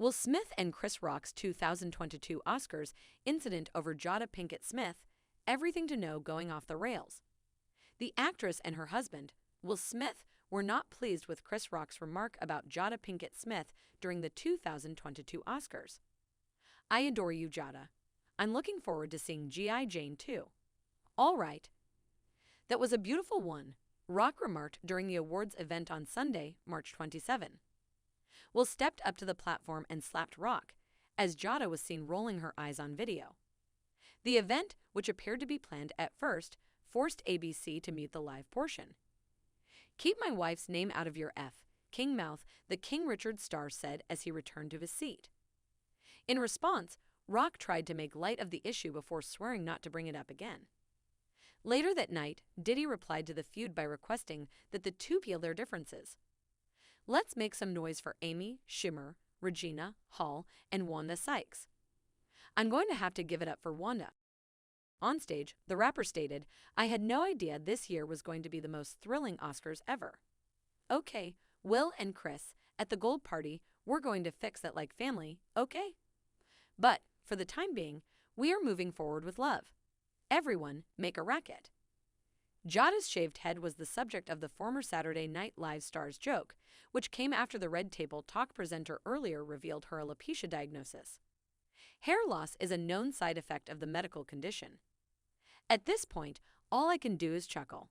Will Smith and Chris Rock's 2022 Oscars incident over Jada Pinkett Smith, everything to know going off the rails. The actress and her husband, Will Smith, were not pleased with Chris Rock's remark about Jada Pinkett Smith during the 2022 Oscars. "I adore you, Jada. I'm looking forward to seeing G.I. Jane too. All right. That was a beautiful one," Rock remarked during the awards event on Sunday, March 27. Will stepped up to the platform and slapped Rock, as Jada was seen rolling her eyes on video. The event, which appeared to be planned at first, forced ABC to mute the live portion. "Keep my wife's name out of your King mouth," the King Richard star said as he returned to his seat. In response, Rock tried to make light of the issue before swearing not to bring it up again. Later that night, Diddy replied to the feud by requesting that the two heal their differences. "Let's make some noise for Amy, Schumer, Regina, Hall, and Wanda Sykes. I'm going to have to give it up for Wanda." Onstage, the rapper stated, "I had no idea this year was going to be the most thrilling Oscars ever. Okay, Will and Chris, at the gold party, we're going to fix that like family, okay? But, for the time being, we are moving forward with love. Everyone, make a racket." Jada's shaved head was the subject of the former Saturday Night Live star's joke, which came after the Red Table Talk presenter earlier revealed her alopecia diagnosis. Hair loss is a known side effect of the medical condition. "At this point, all I can do is chuckle.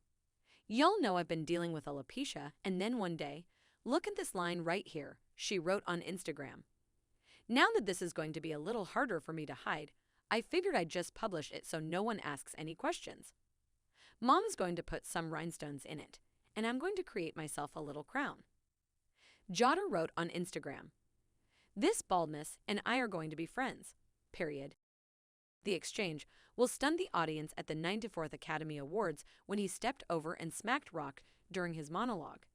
Y'all know I've been dealing with alopecia, and then one day, look at this line right here," she wrote on Instagram. "Now that this is going to be a little harder for me to hide, I figured I'd just publish it so no one asks any questions. Mom's going to put some rhinestones in it, and I'm going to create myself a little crown." Jada wrote on Instagram, "This baldness and I are going to be friends, period." The exchange will stun the audience at the 94th Academy Awards when he stepped over and smacked Rock during his monologue.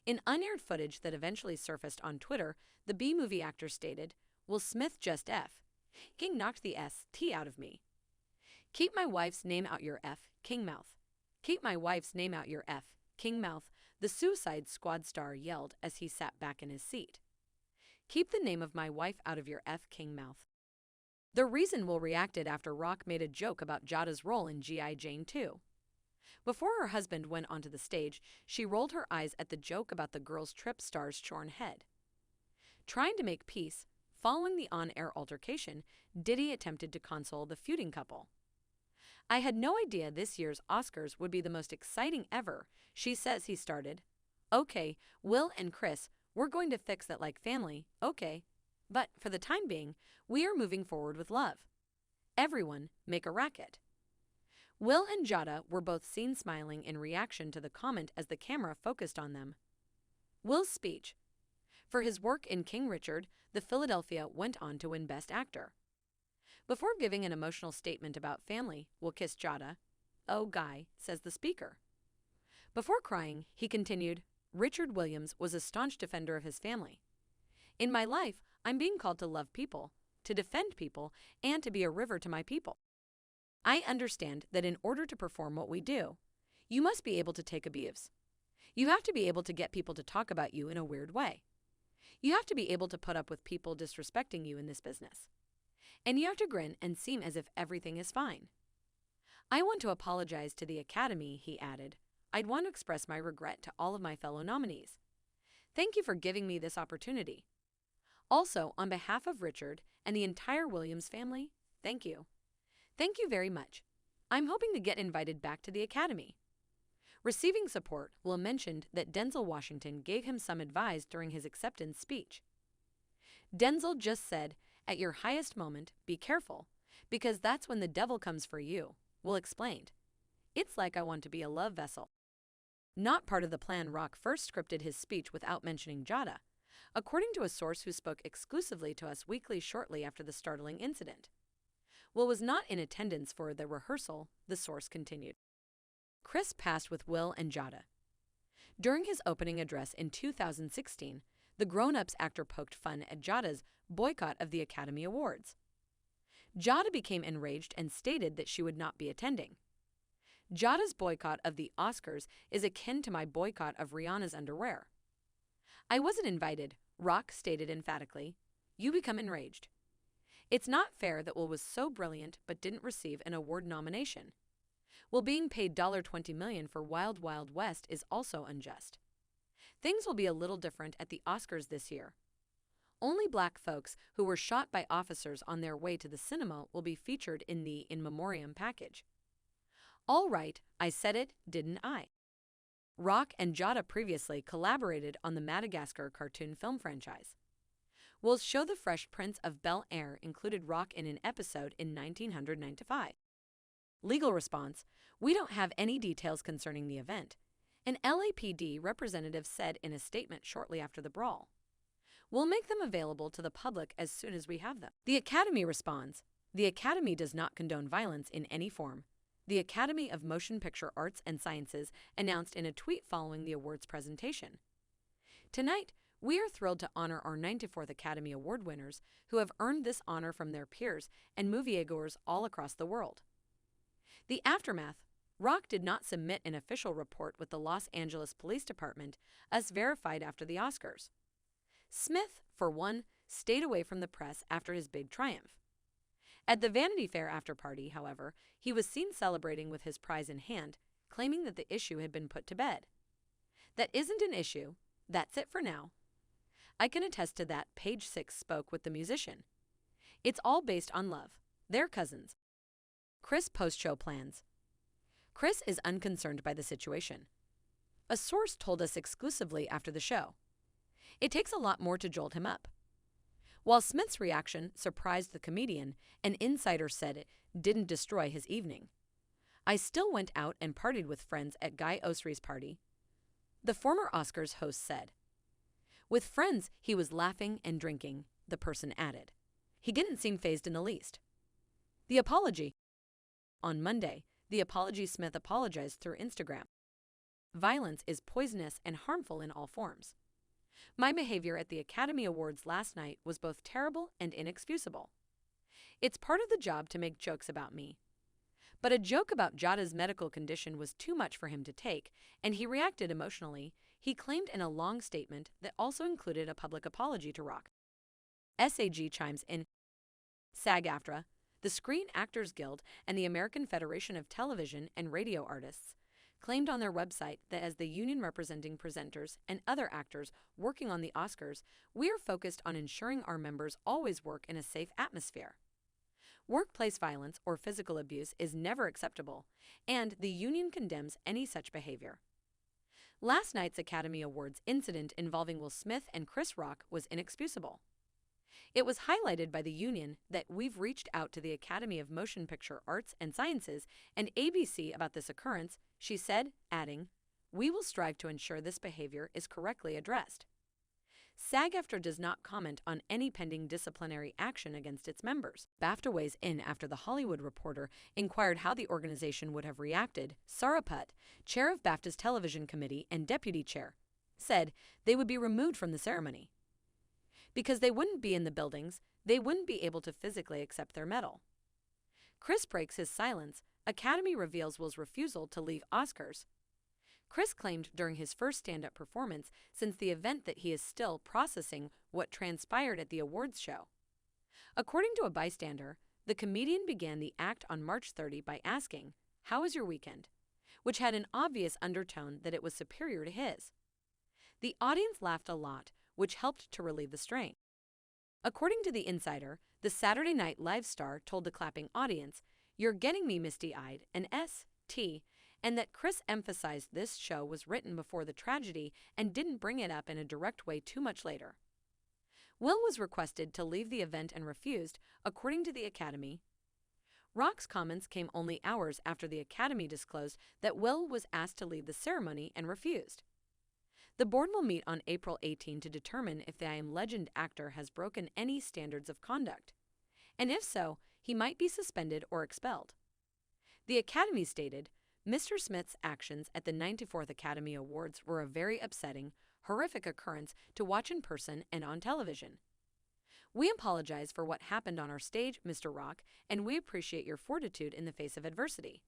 In unaired footage that eventually surfaced on Twitter, the B-movie actor stated, "Will Smith just King knocked the ST out of me. Keep my wife's name out your King mouth. Keep my wife's name out your King mouth," the Suicide Squad star yelled as he sat back in his seat. "Keep the name of my wife out of your King mouth." The reason Will reacted after Rock made a joke about Jada's role in G.I. Jane 2. Before her husband went onto the stage, she rolled her eyes at the joke about the girl's trip star's shorn head. Trying to make peace, following the on-air altercation, Diddy attempted to console the feuding couple. "I had no idea this year's Oscars would be the most exciting ever," she says he started. "Okay, Will and Chris, we're going to fix that like family, okay? But, for the time being, we are moving forward with love. Everyone, make a racket." Will and Jada were both seen smiling in reaction to the comment as the camera focused on them. Will's speech. For his work in King Richard, the Philadelphia went on to win Best Actor. Before giving an emotional statement about family, Will kissed Jada. "Oh, guy," says the speaker. Before crying, he continued, "Richard Williams was a staunch defender of his family. In my life, I'm being called to love people, to defend people, and to be a river to my people. I understand that in order to perform what we do, you must be able to take abuse. You have to be able to get people to talk about you in a weird way. You have to be able to put up with people disrespecting you in this business. And you have to grin and seem as if everything is fine. I want to apologize to the Academy," he added. "I'd want to express my regret to all of my fellow nominees. Thank you for giving me this opportunity. Also, on behalf of Richard and the entire Williams family, thank you. Thank you very much. I'm hoping to get invited back to the Academy." Receiving support, Will mentioned that Denzel Washington gave him some advice during his acceptance speech. Denzel just said, "At your highest moment, be careful, because that's when the devil comes for you," Will explained. "It's like I want to be a love vessel." Not part of the plan, Rock first scripted his speech without mentioning Jada, according to a source who spoke exclusively to Us Weekly shortly after the startling incident. Will was not in attendance for the rehearsal, the source continued. Chris passed with Will and Jada. During his opening address in 2016, the Grown-Ups actor poked fun at Jada's boycott of the Academy Awards. Jada became enraged and stated that she would not be attending. Jada's boycott of the Oscars is akin to my boycott of Rihanna's underwear. I wasn't invited, Rock stated emphatically. you become enraged. It's not fair that Will was so brilliant but didn't receive an award nomination. Will being paid $20 million for Wild Wild West is also unjust. Things will be a little different at the Oscars this year. Only black folks who were shot by officers on their way to the cinema will be featured in the In Memoriam package. All right, I said it, didn't I? Rock and Jada previously collaborated on the Madagascar cartoon film franchise. Will's show The Fresh Prince of Bel-Air included Rock in an episode in 1995. Legal response: we don't have any details concerning the event, an LAPD representative said in a statement shortly after the brawl. We'll make them available to the public as soon as we have them. The Academy responds: the Academy does not condone violence in any form. The Academy of Motion Picture Arts and Sciences announced in a tweet following the awards presentation. Tonight, we are thrilled to honor our 94th Academy Award winners who have earned this honor from their peers and moviegoers all across the world. The aftermath: Rock did not submit an official report with the Los Angeles Police Department, as verified after the Oscars. Smith, for one, stayed away from the press after his big triumph. At the Vanity Fair after-party, however, he was seen celebrating with his prize in hand, claiming that the issue had been put to bed. That isn't an issue. That's it for now. I can attest to that. Page 6 spoke with the musician. It's all based on love. They're cousins. Chris post-show plans. Chris is unconcerned by the situation. A source told us exclusively after the show. It takes a lot more to jolt him up. While Smith's reaction surprised the comedian, an insider said it didn't destroy his evening. I still went out and partied with friends at Guy Osri's party, the former Oscars host said. With friends, he was laughing and drinking, the person added. He didn't seem fazed in the least. The apology. On Monday, the apology: Smith apologized through Instagram. Violence is poisonous and harmful in all forms. My behavior at the Academy Awards last night was both terrible and inexcusable. It's part of the job to make jokes about me. But a joke about Jada's medical condition was too much for him to take, and he reacted emotionally, he claimed in a long statement that also included a public apology to Rock. SAG chimes in. SAG-AFTRA, the Screen Actors Guild, and the American Federation of Television and Radio Artists claimed on their website that as the union representing presenters and other actors working on the Oscars, we are focused on ensuring our members always work in a safe atmosphere. Workplace violence or physical abuse is never acceptable, and the union condemns any such behavior. Last night's Academy Awards incident involving Will Smith and Chris Rock was inexcusable. It was highlighted by the union that we've reached out to the Academy of Motion Picture Arts and Sciences and ABC about this occurrence, she said, adding, we will strive to ensure this behavior is correctly addressed. SAG-AFTRA does not comment on any pending disciplinary action against its members. BAFTA weighs in after The Hollywood Reporter inquired how the organization would have reacted. Sarah Putt, chair of BAFTA's television committee and deputy chair, said they would be removed from the ceremony. Because they wouldn't be in the buildings, they wouldn't be able to physically accept their medal. Chris breaks his silence. Academy reveals Will's refusal to leave Oscars. Chris claimed during his first stand-up performance since the event that he is still processing what transpired at the awards show. According to a bystander, the comedian began the act on March 30 by asking, "How was your weekend?" which had an obvious undertone that it was superior to his. The audience laughed a lot, which helped to relieve the strain. According to The Insider, the Saturday Night Live star told the clapping audience, "You're getting me misty-eyed," an S.T., and that Chris emphasized this show was written before the tragedy and didn't bring it up in a direct way too much later. Will was requested to leave the event and refused, according to the Academy. Rock's comments came only hours after the Academy disclosed that Will was asked to leave the ceremony and refused. The board will meet on April 18 to determine if the I Am Legend actor has broken any standards of conduct, and if so, he might be suspended or expelled. The Academy stated, Mr. Smith's actions at the 94th Academy Awards were a very upsetting, horrific occurrence to watch in person and on television. We apologize for what happened on our stage, Mr. Rock, and we appreciate your fortitude in the face of adversity.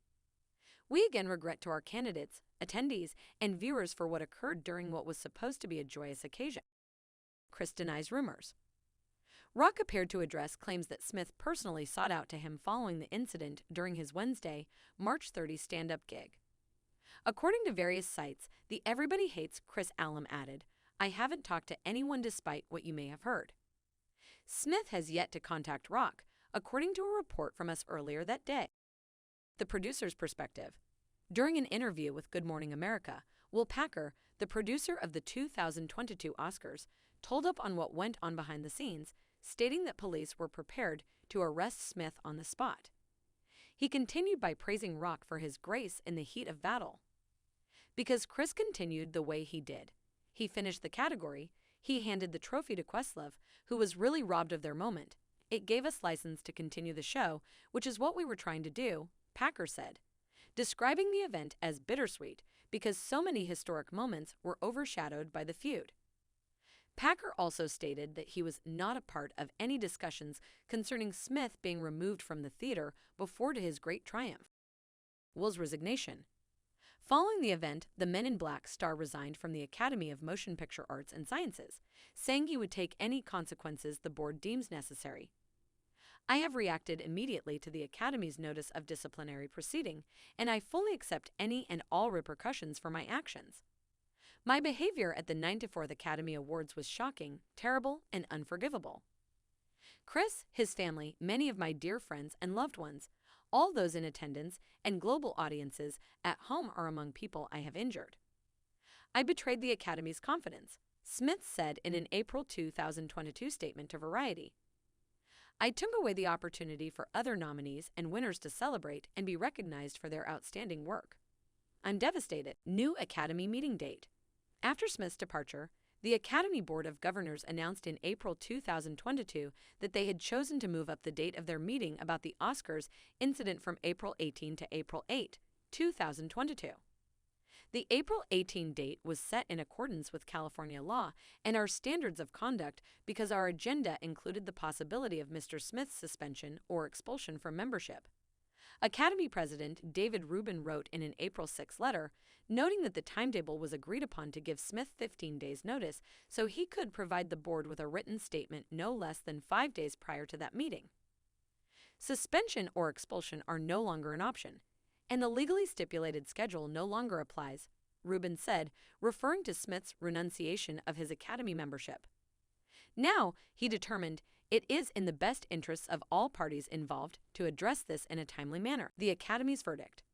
We again regret to our candidates, attendees, and viewers for what occurred during what was supposed to be a joyous occasion. Chris denies rumors. Rock appeared to address claims that Smith personally sought out to him following the incident during his Wednesday, March 30 stand-up gig. According to various sites, the Everybody Hates Chris alum added, "I haven't talked to anyone despite what you may have heard." Smith has yet to contact Rock, according to a report from us earlier that day. The producer's perspective. During an interview with Good Morning America, Will Packer, the producer of the 2022 Oscars, told up on what went on behind the scenes, stating that police were prepared to arrest Smith on the spot. He continued by praising Rock for his grace in the heat of battle. Because Chris continued the way he did. He finished the category, he handed the trophy to Questlove, who was really robbed of their moment. It gave us license to continue the show, which is what we were trying to do, Packer said, describing the event as bittersweet because so many historic moments were overshadowed by the feud. Packer also stated that he was not a part of any discussions concerning Smith being removed from the theater before to his great triumph. Will's resignation. Following the event, the Men in Black star resigned from the Academy of Motion Picture Arts and Sciences, saying he would take any consequences the board deems necessary. I have reacted immediately to the Academy's notice of disciplinary proceeding, and I fully accept any and all repercussions for my actions. My behavior at the 94th Academy Awards was shocking, terrible, and unforgivable. Chris, his family, many of my dear friends and loved ones, all those in attendance, and global audiences at home are among people I have injured. I betrayed the Academy's confidence, Smith said in an April 2022 statement to Variety. I took away the opportunity for other nominees and winners to celebrate and be recognized for their outstanding work. I'm devastated. New Academy meeting date. After Smith's departure, the Academy Board of Governors announced in April 2022 that they had chosen to move up the date of their meeting about the Oscars incident from April 18 to April 8, 2022. The April 18 date was set in accordance with California law and our standards of conduct because our agenda included the possibility of Mr. Smith's suspension or expulsion from membership. Academy President David Rubin wrote in an April 6 letter, noting that the timetable was agreed upon to give Smith 15 days' notice so he could provide the board with a written statement no less than 5 days prior to that meeting. Suspension or expulsion are no longer an option, and the legally stipulated schedule no longer applies, Rubin said, referring to Smith's renunciation of his Academy membership. Now, he determined, it is in the best interests of all parties involved to address this in a timely manner. The Academy's verdict.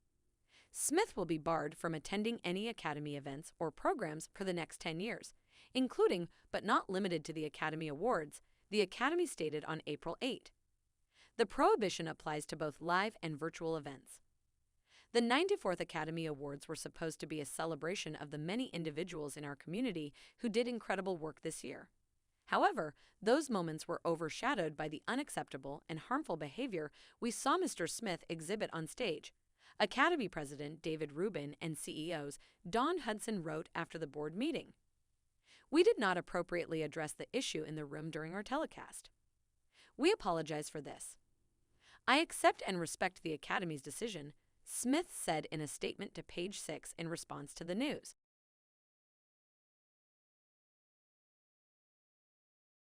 Smith will be barred from attending any Academy events or programs for the next 10 years, including, but not limited to the Academy Awards, the Academy stated on April 8. The prohibition applies to both live and virtual events. The 94th Academy Awards were supposed to be a celebration of the many individuals in our community who did incredible work this year. However, those moments were overshadowed by the unacceptable and harmful behavior we saw Mr. Smith exhibit on stage, Academy President David Rubin and CEOs Dawn Hudson wrote after the board meeting. We did not appropriately address the issue in the room during our telecast. We apologize for this. I accept and respect the Academy's decision, Smith said in a statement to Page 6 in response to the news.